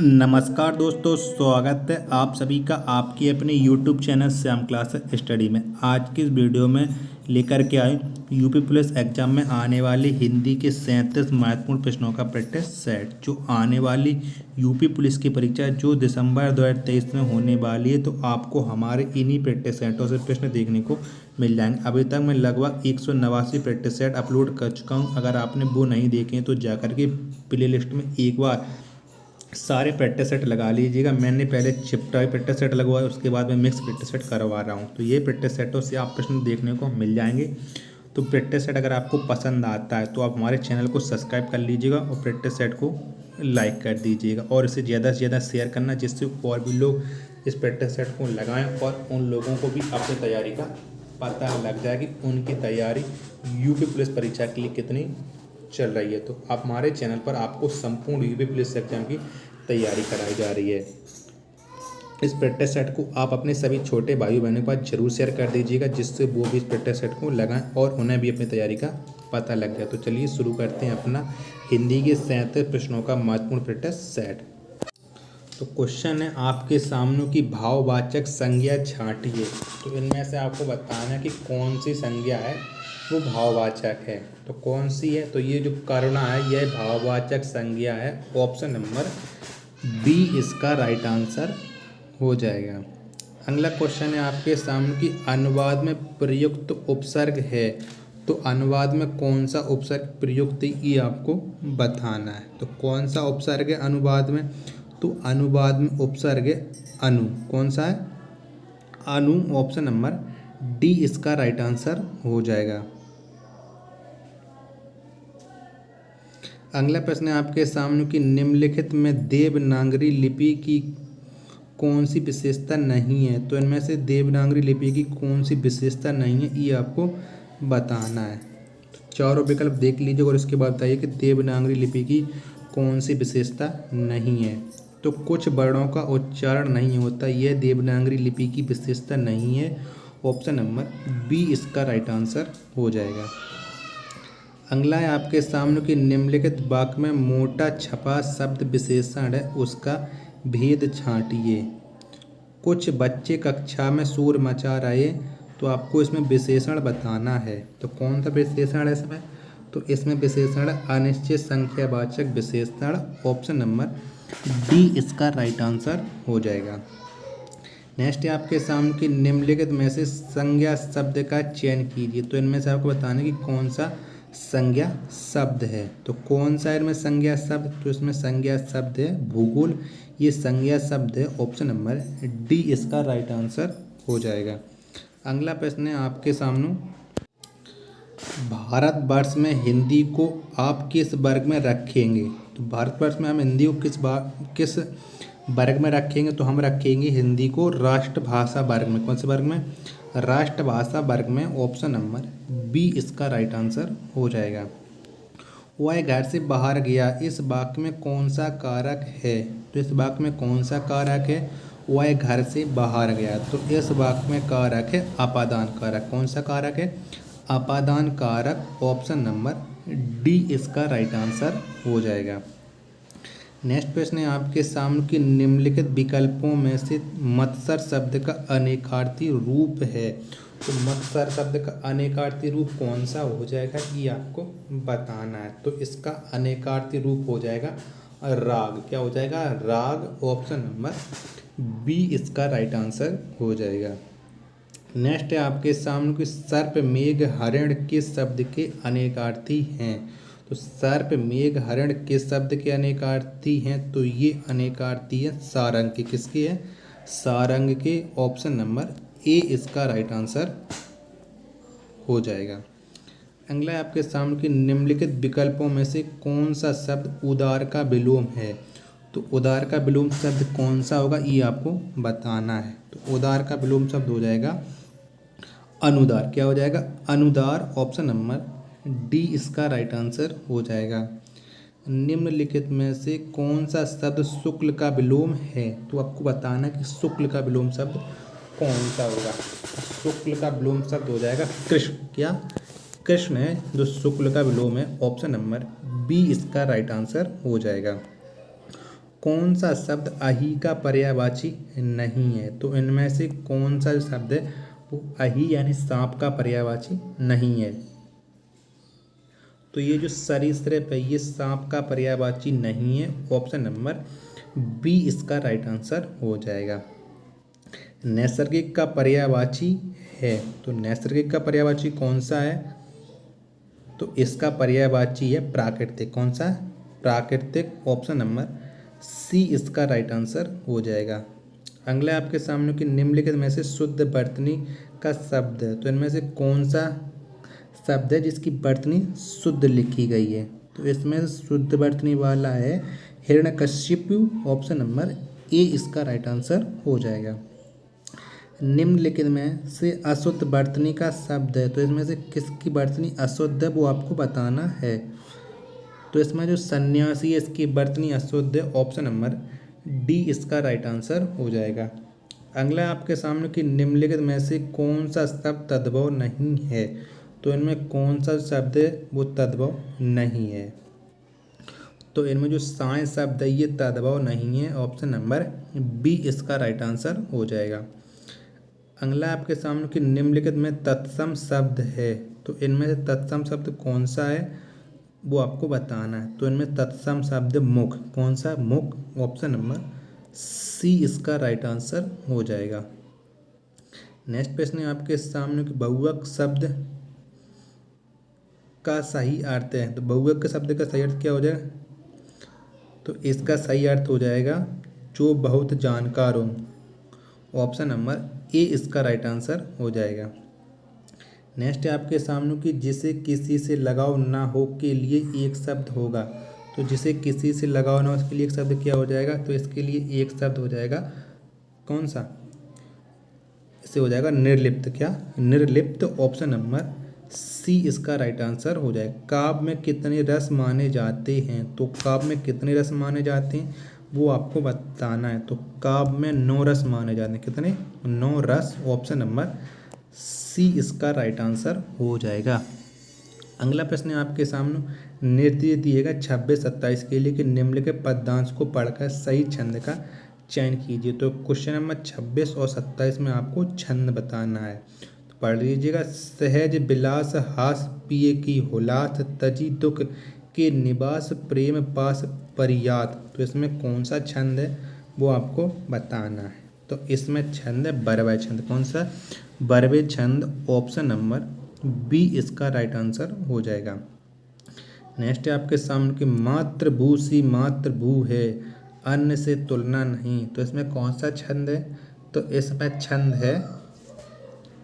नमस्कार दोस्तों, स्वागत है आप सभी का आपके अपने YouTube channel Shyam class study में। आज की इस वीडियो में लेकर के आए यूपी पुलिस एग्जाम में आने वाली हिंदी के 37 महत्वपूर्ण प्रश्नों का प्रैक्टिस सेट। जो आने वाली यूपी पुलिस की परीक्षा जो दिसंबर 2023 में होने वाली है, तो आपको हमारे इन्हीं प्रैक्टिस सेटों से प्रश्न देखने को मिल जाएंगे। अभी तक मैं लगभग 189 प्रैक्टिस सेट अपलोड कर चुका हूँ। अगर आपने वो नहीं देखे हैं तो जाकर के प्ले लिस्ट में एक बार सारे प्रैक्टिस सेट लगा लीजिएगा। मैंने पहले चिपटा प्रैक्टिस सेट लगवाया, उसके बाद मैं मिक्स प्रैक्टिस सेट करवा रहा हूँ। तो ये प्रैक्टिस सेटों से आप प्रश्न देखने को मिल जाएंगे। तो प्रैक्टिस सेट अगर आपको पसंद आता है तो आप हमारे चैनल को सब्सक्राइब कर लीजिएगा और प्रैक्टिस सेट को लाइक कर दीजिएगा और इसे ज़्यादा से ज़्यादा शेयर करना, जिससे और भी लोग इस प्रैक्टिस सेट को लगाएँ और उन लोगों को भी अपनी तैयारी का पता लग जाए कि उनकी तैयारी यूपी पुलिस परीक्षा के लिए कितनी चल रही है। तो आप हमारे चैनल पर आपको संपूर्ण यूपी पुलिस एग्जाम की तैयारी कराई जा रही है। इस प्रैक्टिस सेट को आप अपने सभी छोटे भाई बहनों के पास जरूर शेयर कर दीजिएगा, जिससे वो भी इस प्रैक्टिस सेट को लगाएं और उन्हें भी अपनी तैयारी का पता लग जाए। तो चलिए शुरू करते हैं अपना हिंदी के 37 प्रश्नों का महत्वपूर्ण प्रैक्टिस सेट। तो क्वेश्चन है आपके सामने की भाववाचक संज्ञा छांटिए। तो इनमें से आपको बताना है कि कौन सी संज्ञा है वो भाववाचक है। तो कौन सी है? तो ये जो करुणा है यह भाववाचक संज्ञा है। ऑप्शन नंबर बी इसका राइट आंसर हो जाएगा। अगला क्वेश्चन है आपके सामने की अनुवाद में प्रयुक्त उपसर्ग है। तो अनुवाद में कौन सा उपसर्ग प्रयुक्त है ये आपको बताना है। तो कौन सा उपसर्ग है अनुवाद में? तो अनुवाद में उपसर्ग है अनु। कौन सा है? अनु। ऑप्शन नंबर डी इसका राइट आंसर हो जाएगा। अगला प्रश्न है आपके सामने कि निम्नलिखित में देवनागरी लिपि की कौन सी विशेषता नहीं है। तो इनमें से देवनागरी लिपि की कौन सी विशेषता नहीं है ये आपको बताना है। तो चारों विकल्प देख लीजिए और इसके बाद बताइए कि देवनागरी लिपि की कौन सी विशेषता नहीं है। तो कुछ वर्णों का उच्चारण नहीं होता, यह देवनागरी लिपि की विशेषता नहीं है। ऑप्शन नंबर बी इसका राइट आंसर हो जाएगा। अगला है आपके सामने कि निम्नलिखित वाक्य में मोटा छपा शब्द विशेषण है, उसका भेद छांटिए। कुछ बच्चे कक्षा में शोर मचा रहे, तो आपको इसमें विशेषण बताना है। तो कौन सा विशेषण है इसमें? तो इसमें विशेषण अनिश्चित संख्यावाचक विशेषण। ऑप्शन नंबर डी इसका राइट आंसर हो जाएगा। नेक्स्ट है आपके सामने कि निम्नलिखित में से संज्ञा शब्द का चयन कीजिए। तो इनमें से आपको बताना है कि कौन सा संज्ञा शब्द है। तो कौन सा इनमें संज्ञा शब्द? तो इसमें संज्ञा शब्द है भूगोल, ये संज्ञा शब्द है। ऑप्शन नंबर डी इसका राइट आंसर हो जाएगा। अगला प्रश्न है आपके सामने, भारतवर्ष में हिंदी को आप किस वर्ग में रखेंगे? तो भारतवर्ष में हम हिंदी को किस वर्ग में रखेंगे? तो हम रखेंगे हिंदी को राष्ट्रभाषा वर्ग में। कौन से वर्ग में? राष्ट्रभाषा वर्ग में। ऑप्शन नंबर बी इसका राइट आंसर हो जाएगा। वह घर से बाहर गया, इस वाक्य में कौन सा कारक है? तो इस वाक्य में कौन सा कारक है? वह घर से बाहर गया, तो इस वाक्य में कारक है अपादान कारक। कौन सा कारक है? अपादान कारक। ऑप्शन नंबर डी इसका राइट आंसर हो जाएगा। नेक्स्ट प्रश्न है आपके सामने कि निम्नलिखित विकल्पों में से मत्सर शब्द का अनेकार्थी रूप है। तो मत्सर शब्द का अनेकार्थी रूप कौन सा हो जाएगा ये आपको बताना है। तो इसका अनेकार्थी रूप हो जाएगा राग। क्या हो जाएगा? राग। ऑप्शन नंबर बी इसका राइट आंसर हो जाएगा। नेक्स्ट है आपके सामने कि सर्प मेघ हरिण किस शब्द के अनेकार्थी हैं। तो सर्प मेघ हरिण किस शब्द के अनेकार्थी हैं? तो ये अनेकार्थी है सारंग के। किसके है? सारंग के। ऑप्शन नंबर ए इसका राइट आंसर हो जाएगा। अगला है आपके सामने कि निम्नलिखित विकल्पों में से कौन सा शब्द उदार का विलोम है। तो उदार का विलोम शब्द कौन सा होगा ये आपको बताना है। तो उदार का विलोम शब्द हो जाएगा अनुदार। क्या हो जाएगा? अनुदार। ऑप्शन नंबर डी इसका राइट आंसर हो जाएगा। निम्नलिखित में से कौन सा शब्द शुक्ल का विलोम है? तो आपको बताना कि शुक्ल का विलोम शब्द कौन सा होगा। शुक्ल का विलोम शब्द हो जाएगा कृष्ण। क्या? कृष्ण है जो शुक्ल का विलोम है। ऑप्शन नंबर बी इसका राइट आंसर हो जाएगा। कौन सा शब्द अहि का पर्यायवाची नहीं है? तो इनमें से कौन सा शब्द है वो अहि यानी सांप का पर्यायवाची नहीं है? तो ये जो सरीसृप है ये सांप का पर्यायवाची नहीं है। ऑप्शन नंबर बी इसका राइट आंसर हो जाएगा। नैसर्गिक का पर्यायवाची है, तो नैसर्गिक का पर्यायवाची कौन सा है? तो इसका पर्यायवाची है प्राकृतिक। कौन सा? प्राकृतिक। ऑप्शन नंबर सी इसका राइट आंसर हो जाएगा। अगला आपके सामने कि निम्नलिखित में से शुद्ध वर्तनी का शब्द है, तो इनमें से कौन सा शब्द है जिसकी वर्तनी शुद्ध लिखी गई है? तो इसमें शुद्ध वर्तनी वाला है हिरण्यकशिपु। ऑप्शन नंबर ए इसका राइट आंसर हो जाएगा। निम्नलिखित में से अशुद्ध वर्तनी का शब्द है, तो इसमें से किसकी वर्तनी अशुद्ध है वो आपको बताना है। तो इसमें जो सन्यासी है इसकी वर्तनी अशुद्ध है। ऑप्शन नंबर डी इसका राइट आंसर हो जाएगा। अगला आपके सामने कि निम्नलिखित में से कौन सा शब्द तद्भव नहीं है? तो इनमें कौन सा शब्द है वो तद्भव नहीं है? तो इनमें जो साय शब्द है ये तद्भव नहीं है। ऑप्शन नंबर बी इसका राइट आंसर हो जाएगा। अगला आपके सामने कि निम्नलिखित में तत्सम शब्द है, तो इनमें से तत्सम शब्द कौन सा है वो आपको बताना है। तो इनमें तत्सम शब्द मुख। कौन सा? मुख। ऑप्शन नंबर सी इसका राइट आंसर हो जाएगा। नेक्स्ट प्रश्न है आपके सामने कि बहुवचन शब्द का सही अर्थ है, तो बहुवचन शब्द का सही अर्थ क्या हो जाएगा? तो इसका सही अर्थ हो जाएगा जो बहुत जानकार हो। ऑप्शन नंबर ए इसका राइट आंसर हो जाएगा। नेक्स्ट है आपके सामने कि जिसे किसी से लगाव ना हो के लिए एक शब्द होगा, तो जिसे किसी से लगाव ना हो उसके लिए एक शब्द क्या हो जाएगा? तो इसके लिए एक शब्द हो जाएगा कौन सा? इससे हो जाएगा निर्लिप्त। क्या? निर्लिप्त। ऑप्शन नंबर सी इसका राइट आंसर हो जाएगा। काव्य में कितने रस माने जाते हैं? तो काव्य में कितने रस माने जाते हैं वो आपको बताना है। तो काव्य में 9 रस माने जाते हैं। कितने? 9 रस। ऑप्शन नंबर सी इसका राइट आंसर हो जाएगा। अगला प्रश्न है आपके सामने निर्देश दिएगा 26-27 के लिए कि निम्नलिखित पद्यांश को पढ़कर सही छंद का चयन कीजिए। तो क्वेश्चन नंबर 26 और 27 में आपको छंद बताना है, तो पढ़ लीजिएगा। सहज विलास हास पिए की हुलास तजी दुख के निवास प्रेम पास परियात। तो इसमें कौन सा छंद है वो आपको बताना है। तो इसमें छंद है बरवे छंद। कौन सा? बरवे छंद। ऑप्शन नंबर बी इसका राइट आंसर हो जाएगा। नेक्स्ट है आपके सामने कि मातृभू सी मातृभू है अन्य से तुलना नहीं। तो इसमें कौन सा छंद है? तो इसमें छंद है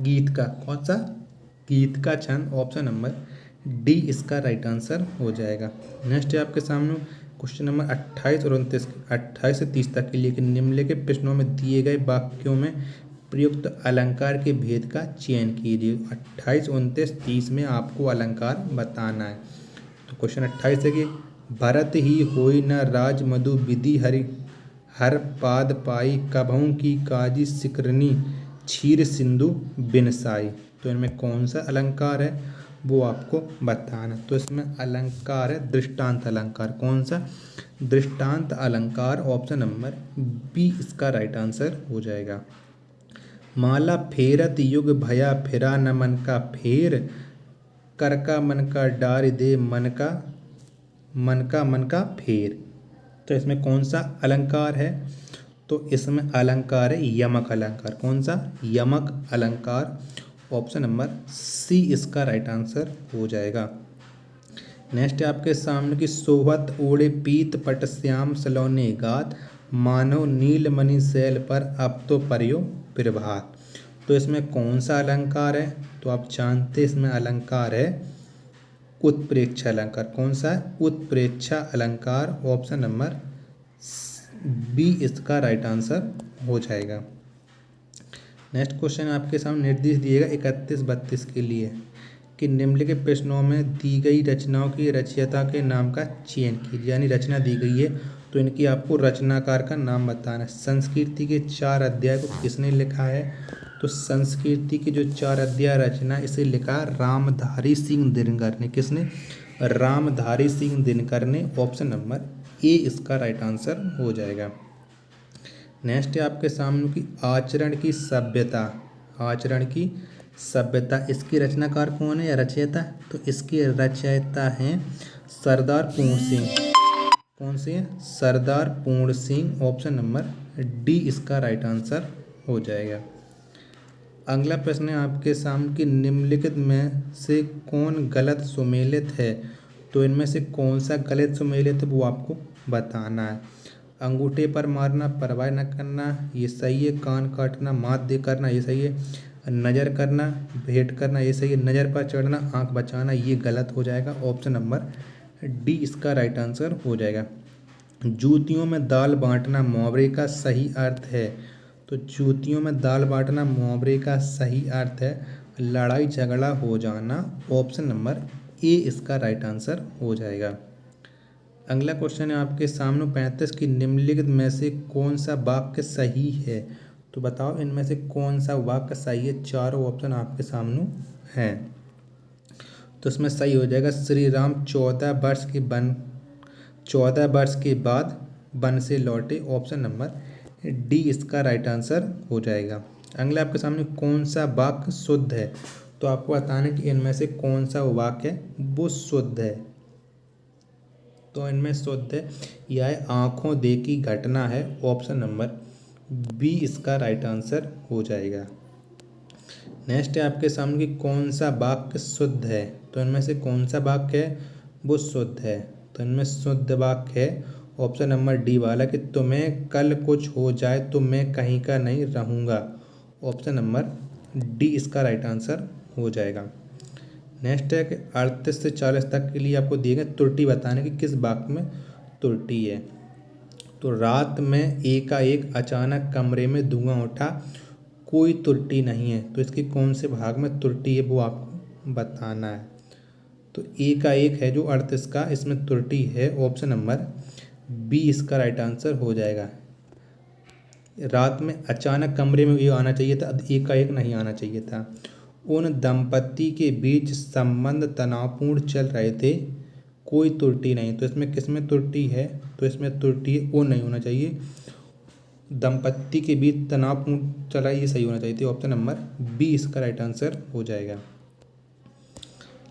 गीत का। कौन सा? गीत का छंद। ऑप्शन नंबर डी इसका राइट आंसर हो जाएगा। नेक्स्ट है आपके सामने क्वेश्चन नंबर 28 और 29, 28 से 30 तक के लिए कि निम्नलिखित प्रश्नों में दिए गए वाक्यों में प्रयुक्त अलंकार के भेद का चयन कीजिए। 28, 29, 30 में आपको अलंकार बताना है। तो क्वेश्चन 28 है कि भरत ही होई न राज मधु विधि हरि हर पाद पाई कभों की काजी सिकरनी क्षीर सिंधु बिनसाई। तो इनमें कौन सा अलंकार है वो आपको बताना। तो इसमें अलंकार है दृष्टांत अलंकार। कौन सा? दृष्टांत अलंकार। ऑप्शन नंबर बी इसका राइट आंसर हो जाएगा। माला फेरत युग भया फिरा न मन का फेर कर का मन का डार दे मन का फेर। तो इसमें कौन सा अलंकार है? तो इसमें अलंकार है यमक अलंकार। कौन सा? यमक अलंकार। ऑप्शन नंबर सी इसका राइट आंसर हो जाएगा। नेक्स्ट है आपके सामने की सोहत ओढ़े पीत पट श्याम सलोने गात मानव नीलमणि शैल पर अब तो पर्यो प्रभात। तो इसमें कौन सा अलंकार है? तो आप जानते इसमें अलंकार है उत्प्रेक्षा अलंकार। कौन सा है? उत्प्रेक्षा अलंकार। ऑप्शन नंबर बी इसका राइट आंसर हो जाएगा। नेक्स्ट क्वेश्चन आपके सामने निर्देश दिएगा 31-32 के लिए कि निम्नलिखित प्रश्नों में दी गई रचनाओं की रचयिता के नाम का चयन कीजिए। यानी रचना दी गई है तो इनकी आपको रचनाकार का नाम बताना है। संस्कृति के 4 अध्याय को किसने लिखा है? तो संस्कृति की जो 4 अध्याय रचना इसे लिखा रामधारी सिंह दिनकर ने। किसने? रामधारी सिंह दिनकर ने। ऑप्शन नंबर ए इसका राइट आंसर हो जाएगा। नेक्स्ट है आपके सामने की आचरण की सभ्यता। आचरण की सभ्यता, इसकी रचनाकार कौन है या रचयिता? तो इसकी रचयिता हैं सरदार पूर्ण सिंह। कौन सी है? सरदार पूर्ण सिंह। ऑप्शन नंबर डी इसका राइट आंसर हो जाएगा। अगला प्रश्न है आपके सामने कि निम्नलिखित में से कौन गलत सुमेलित है? तो इनमें से कौन सा गलत सुमेलित है वो आपको बताना है। अंगूठे पर मारना, परवाह न करना, ये सही है। कान काटना, मात दे करना, ये सही है। नज़र करना, भेंट करना, ये सही है। नज़र पर चढ़ना, आंख बचाना, ये गलत हो जाएगा। ऑप्शन नंबर डी इसका राइट आंसर हो जाएगा। जूतियों में दाल बांटना मुहावरे का सही अर्थ है। तो जूतियों में दाल बांटना मुहावरे का सही अर्थ है लड़ाई झगड़ा हो जाना। ऑप्शन नंबर ए इसका राइट आंसर हो जाएगा। अगला क्वेश्चन है आपके सामने 35 की निम्नलिखित में से कौन सा वाक्य सही है? तो बताओ इनमें से कौन सा वाक्य सही है? चारों ऑप्शन आपके सामने हैं। तो इसमें सही हो जाएगा श्री राम 14 वर्ष के बाद वन से लौटे। ऑप्शन नंबर डी इसका राइट आंसर हो जाएगा। अगला आपके सामने कौन सा वाक्य शुद्ध है? तो आपको बताना कि इनमें से कौन सा वाक्य है वो शुद्ध है। तो इनमें शुद्ध है यह आंखों देखी घटना है। ऑप्शन नंबर बी इसका राइट आंसर हो जाएगा। नेक्स्ट है आपके सामने कि कौन सा वाक्य शुद्ध है? तो इनमें से कौन सा वाक्य है वो शुद्ध है? तो इनमें शुद्ध वाक्य है ऑप्शन नंबर डी वाला कि तुम्हें कल कुछ हो जाए तो मैं कहीं का नहीं रहूँगा। ऑप्शन नंबर डी इसका राइट आंसर हो जाएगा। नेक्स्ट है कि 38 से 40 तक के लिए आपको दिए गए त्रुटि बताने की किस वाक्य में त्रुटि है। तो रात में एकाएक अचानक कमरे में धुआं उठा, कोई त्रुटि नहीं है। तो इसके कौन से भाग में त्रुटि है वो आपको बताना है। तो एकाएक है जो 38 का, इसमें त्रुटि है। ऑप्शन नंबर बी इसका राइट आंसर हो जाएगा। रात में अचानक कमरे में ये आना चाहिए था, एकाएक नहीं आना चाहिए था। उन दंपति के बीच संबंध तनावपूर्ण चल रहे थे, कोई त्रुटि नहीं। तो इसमें किसमें त्रुटि है? तो इसमें त्रुटि है, वो नहीं होना चाहिए। दंपति के बीच तनावपूर्ण चल रहा है, ये सही होना चाहिए। ऑप्शन नंबर बी इसका राइट आंसर हो जाएगा।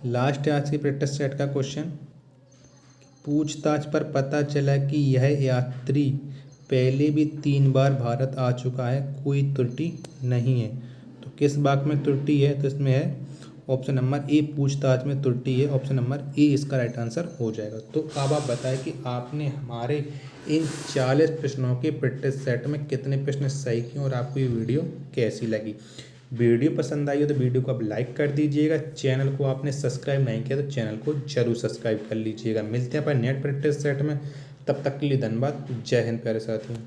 लास्ट है आज की प्रैक्टिस सेट का क्वेश्चन। पूछताछ पर पता चला कि यह यात्री पहले भी 3 बार भारत आ चुका है, कोई त्रुटि नहीं है। तो किस वाक्य में त्रुटि है? तो इसमें है ऑप्शन नंबर ए पूछताछ में त्रुटि है। ऑप्शन नंबर ए इसका राइट आंसर हो जाएगा। तो अब आप बताएं कि आपने हमारे इन 40 प्रश्नों के प्रैक्टिस सेट में कितने प्रश्न सही किए और आपको ये वीडियो कैसी लगी। वीडियो पसंद आई हो तो वीडियो को आप लाइक कर दीजिएगा। चैनल को आपने सब्सक्राइब नहीं किया तो चैनल को जरूर सब्सक्राइब कर लीजिएगा। मिलते हैं अपन नेक्स्ट प्रैक्टिस सेट में, तब तक के लिए धन्यवाद। जय हिंद प्यारे साथियों।